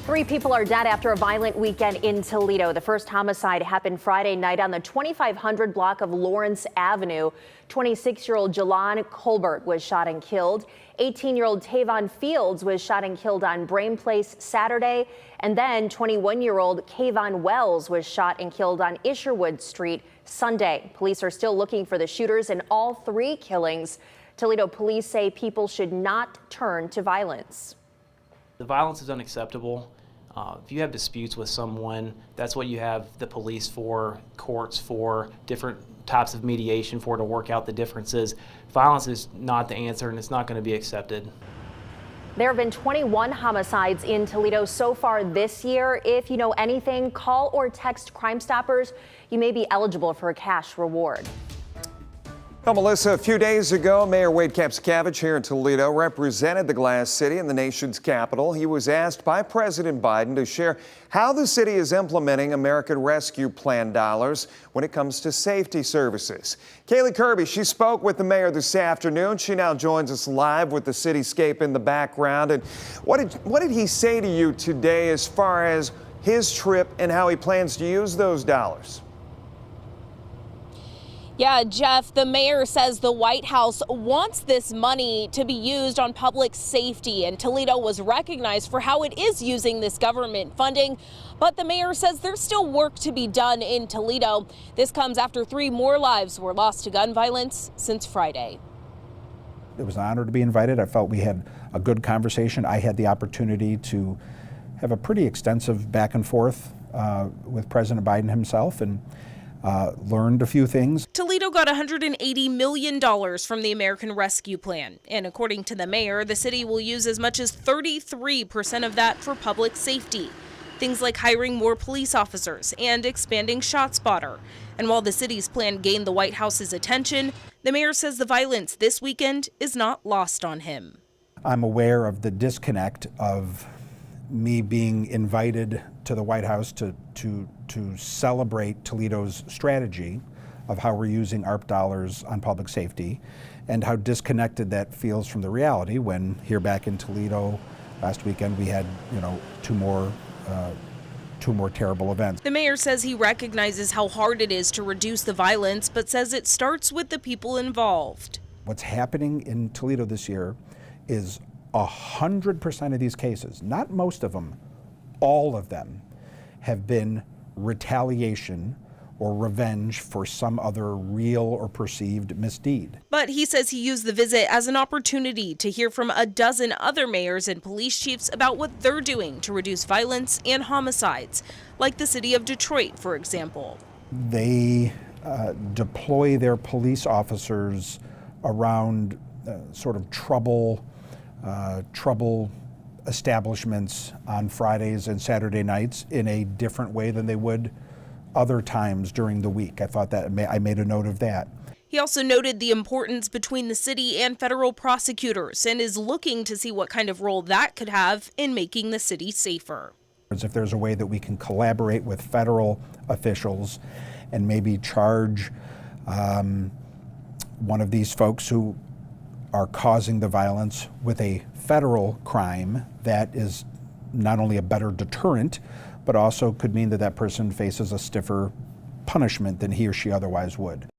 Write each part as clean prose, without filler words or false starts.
3 people are dead after a violent weekend in Toledo. The first homicide happened Friday night on the 2500 block of Lawrence Avenue. 26-year-old Jalon Colbert was shot and killed. 18-year-old Tavon Fields was shot and killed on Brain Place Saturday. And then 21-year-old Kayvon Wells was shot and killed on Isherwood Street Sunday. Police are still looking for the shooters in all 3 killings. Toledo police say people should not turn to violence. The violence is unacceptable. If you have disputes with someone, that's what you have the police for, courts for, different types of mediation for, to work out the differences. Violence is not the answer, and it's not going to be accepted. There have been 21 homicides in Toledo so far this year. If you know anything, call or text Crime Stoppers. You may be eligible for a cash reward. Well, Melissa, a few days ago, Mayor Wade Kapszukiewicz here in Toledo represented the Glass City in the nation's capital. He was asked by President Biden to share how the city is implementing American Rescue Plan dollars when it comes to safety services. Kaylee Kirby, she spoke with the mayor this afternoon. She now joins us live with the cityscape in the background. And what did he say to you today as far as his trip and how he plans to use those dollars? Yeah, Jeff, the mayor says the White House wants this money to be used on public safety, and Toledo was recognized for how it is using this government funding. But the mayor says there's still work to be done in Toledo. This comes after 3 more lives were lost to gun violence since Friday. It was an honor to be invited. I felt we had a good conversation. I had the opportunity to have a pretty extensive back and forth with President Biden himself, and learned a few things. Toledo got $180 million from the American Rescue Plan. And according to the mayor, the city will use as much as 33% of that for public safety. Things like hiring more police officers and expanding ShotSpotter. And while the city's plan gained the White House's attention, the mayor says the violence this weekend is not lost on him. I'm aware of the disconnect of me being invited to the White House to celebrate Toledo's strategy of how we're using ARP dollars on public safety, and how disconnected that feels from the reality when here back in Toledo last weekend we had, two more terrible events. The mayor says he recognizes how hard it is to reduce the violence, but says it starts with the people involved. What's happening in Toledo this year is 100% of these cases, not most of them, all of them, have been retaliation or revenge for some other real or perceived misdeed. But he says he used the visit as an opportunity to hear from a dozen other mayors and police chiefs about what they're doing to reduce violence and homicides, like the city of Detroit, for example. They deploy their police officers around sort of trouble establishments on Fridays and Saturday nights in a different way than they would other times during the week. I thought that I made a note of that. He also noted the importance between the city and federal prosecutors and is looking to see what kind of role that could have in making the city safer. If there's a way that we can collaborate with federal officials and maybe charge one of these folks who are causing the violence with a federal crime, that is not only a better deterrent, but also could mean that that person faces a stiffer punishment than he or she otherwise would.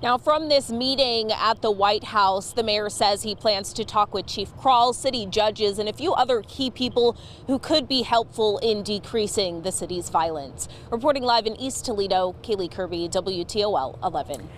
Now, from this meeting at the White House, the mayor says he plans to talk with Chief Kroll, city judges, and a few other key people who could be helpful in decreasing the city's violence. Reporting live in East Toledo, Kaylee Kirby, WTOL 11.